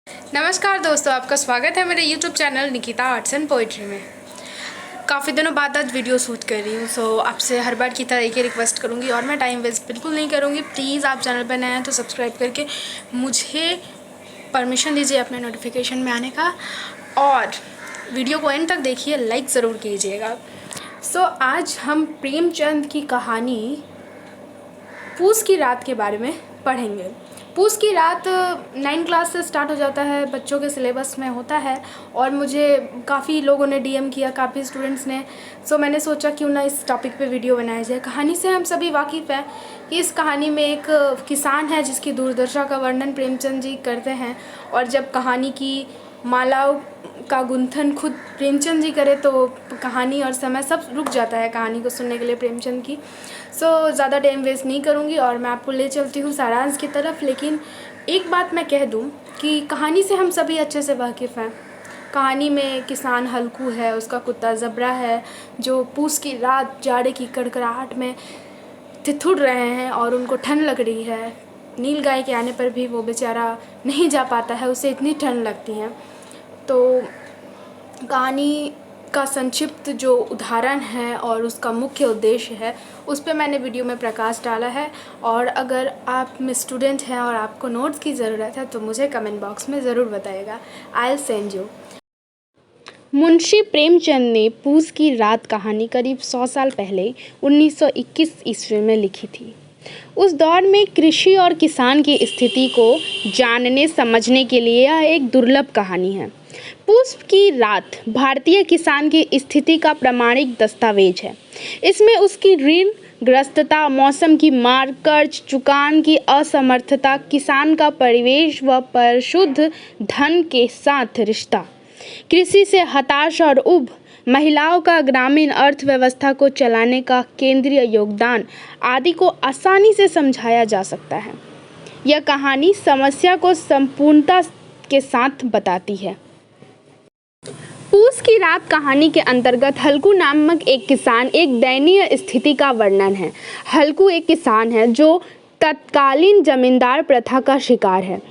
नमस्कार दोस्तों, आपका स्वागत है मेरे YouTube channel Nikita arts and poetry में। काफ़ी दिनों बाद आज वीडियो शूट कर रही हूँ, सो आपसे हर बार की तरह एक ही रिक्वेस्ट करूँगी और मैं टाइम वेस्ट बिल्कुल नहीं करूँगी। प्लीज़ आप चैनल पर नए हैं तो सब्सक्राइब करके मुझे परमिशन दीजिए अपने नोटिफिकेशन में आने का, और वीडियो को एंड तक देखिए, लाइक ज़रूर कीजिएगा। सो आज हम प्रेमचंद की कहानी पूस की रात के बारे में पढ़ेंगे। पूस की रात 9 क्लास से स्टार्ट हो जाता है, बच्चों के सिलेबस में होता है, और मुझे काफ़ी लोगों ने डीएम किया, काफ़ी स्टूडेंट्स ने। सो मैंने सोचा क्यों ना इस टॉपिक पे वीडियो बनाया जाए। कहानी से हम सभी वाकिफ़ हैं कि इस कहानी में एक किसान है जिसकी दुर्दशा का वर्णन प्रेमचंद जी करते हैं, और जब कहानी की मालाओं का गुंथन खुद प्रेमचंद जी करे तो कहानी और समय सब रुक जाता है कहानी को सुनने के लिए प्रेमचंद की। सो ज़्यादा टाइम वेस्ट नहीं करूँगी और मैं आपको ले चलती हूँ सारांश की तरफ। लेकिन एक बात मैं कह दूँ कि कहानी से हम सभी अच्छे से वाकिफ़ हैं। कहानी में किसान हल्कू है, उसका कुत्ता ज़बरा है, जो पूस की रात जाड़े की कड़कड़ाहट में ठिठुर रहे हैं और उनको ठंड लग रही है। नील गाय के आने पर भी वो बेचारा नहीं जा पाता है, उसे इतनी ठंड लगती है। तो कहानी का संक्षिप्त जो उदाहरण है और उसका मुख्य उद्देश्य है, उस पर मैंने वीडियो में प्रकाश डाला है। और अगर आप में स्टूडेंट हैं और आपको नोट्स की ज़रूरत है तो मुझे कमेंट बॉक्स में ज़रूर बताइएगा। I will send you. Munshi Premchand ने पूस की रात कहानी करीब 100 साल पहले 1921 ईस्वी में लिखी थी। उस दौर में कृषि और किसान की स्थिति को जानने समझने के लिए यह एक दुर्लभ कहानी है। पूस की रात भारतीय किसान की स्थिति का प्रामाणिक दस्तावेज है। इसमें उसकी ऋण ग्रस्तता, मौसम की मार, कर्ज चुकान की असमर्थता, किसान का परिवेश व परिशुद्ध धन के साथ रिश्ता, कृषि से हताश और उब, महिलाओं का ग्रामीण अर्थव्यवस्था को चलाने का केंद्रीय योगदान आदि को आसानी से समझाया जा सकता है। यह कहानी समस्या को संपूर्णता के साथ बताती है। पूस की रात कहानी के अंतर्गत हल्कू नामक एक किसान एक दयनीय स्थिति का वर्णन है। हल्कू एक किसान है जो तत्कालीन जमींदार प्रथा का शिकार है,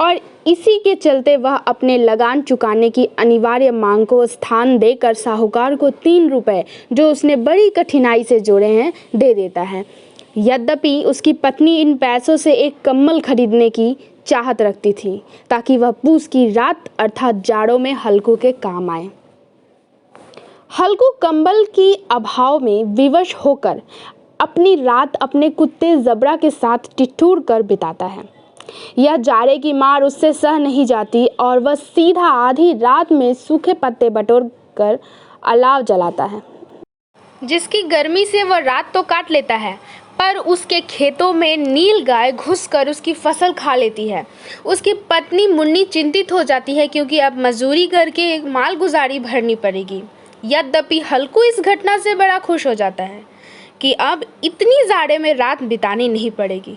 और इसी के चलते वह अपने लगान चुकाने की अनिवार्य मांग को स्थान देकर साहूकार को 3 रुपए, जो उसने बड़ी कठिनाई से जोड़े हैं, दे देता है। यद्यपि उसकी पत्नी इन पैसों से एक कम्बल खरीदने की चाहत रखती थी ताकि वह पूस की रात अर्थात जाड़ों में हल्कू के काम आए। हल्कू कम्बल की अभाव में विवश होकर अपनी रात अपने कुत्ते ज़बरा के साथ ठिठुर कर बिताता है। यह जाड़े की मार उससे सह नहीं जाती और वह सीधा आधी रात में सूखे पत्ते बटोर कर अलाव जलाता है, जिसकी गर्मी से वह रात तो काट लेता है, पर उसके खेतों में नील गाय घुसकर उसकी फसल खा लेती है। उसकी पत्नी मुन्नी चिंतित हो जाती है क्योंकि अब मजदूरी करके मालगुजारी भरनी पड़ेगी। यद्यपि हल्कू इस घटना से बड़ा खुश हो जाता है कि अब इतनी जाड़े में रात बितानी नहीं पड़ेगी।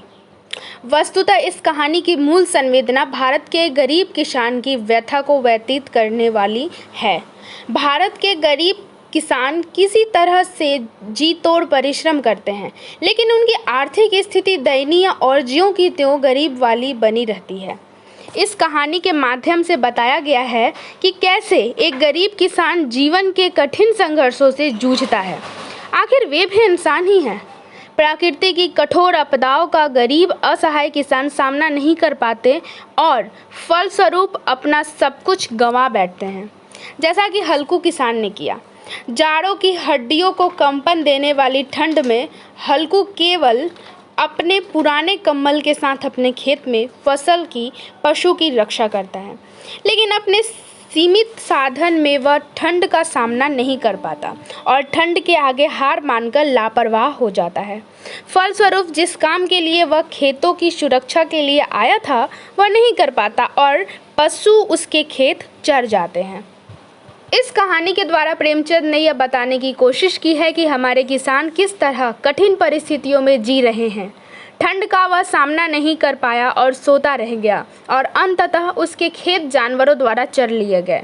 वस्तुतः इस कहानी की मूल संवेदना भारत के गरीब किसान की व्यथा को व्यतीत करने वाली है। भारत के गरीब किसान किसी तरह से जी तोड़ परिश्रम करते हैं, लेकिन उनकी आर्थिक स्थिति दयनीय और ज्यों की त्यों गरीब वाली बनी रहती है। इस कहानी के माध्यम से बताया गया है कि कैसे एक गरीब किसान जीवन के कठिन संघर्षों से जूझता है। आखिर वे भी इंसान ही हैं। प्रकृति की कठोर आपदाओं का गरीब असहाय किसान सामना नहीं कर पाते और फलस्वरूप अपना सब कुछ गंवा बैठते हैं, जैसा कि हल्कू किसान ने किया। जाड़ों की हड्डियों को कंपन देने वाली ठंड में हल्कू केवल अपने पुराने कम्बल के साथ अपने खेत में फसल की, पशु की रक्षा करता है, लेकिन अपने सीमित साधन में वह ठंड का सामना नहीं कर पाता और ठंड के आगे हार मानकर लापरवाह हो जाता है। फलस्वरूप जिस काम के लिए वह खेतों की सुरक्षा के लिए आया था वह नहीं कर पाता और पशु उसके खेत चर जाते हैं। इस कहानी के द्वारा प्रेमचंद ने यह बताने की कोशिश की है कि हमारे किसान किस तरह कठिन परिस्थितियों में जी रहे हैं। ठंड का वह सामना नहीं कर पाया और सोता रह गया और अंततः उसके खेत जानवरों द्वारा चर लिए गए।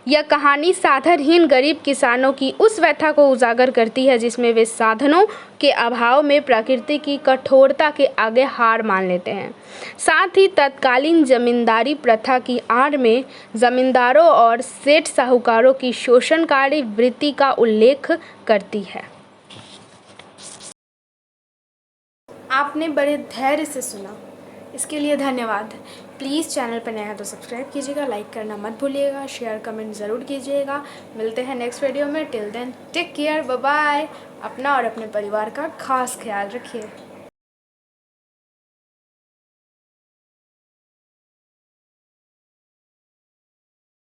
यह कहानी साधनहीन गरीब किसानों की उस व्यथा को उजागर करती है जिसमें वे साधनों के अभाव में प्रकृति की कठोरता के आगे हार मान लेते हैं। साथ ही तत्कालीन जमींदारी प्रथा की आड़ में जमींदारों और सेठ साहूकारों की शोषणकारी वृत्ति का उल्लेख करती है। आपने बड़े धैर्य से सुना, इसके लिए धन्यवाद। प्लीज़ चैनल पर नया है तो सब्सक्राइब कीजिएगा, लाइक करना मत भूलिएगा, शेयर कमेंट ज़रूर कीजिएगा। मिलते हैं नेक्स्ट वीडियो में। Till then take care, bye bye. अपना और अपने परिवार का खास ख्याल रखिए।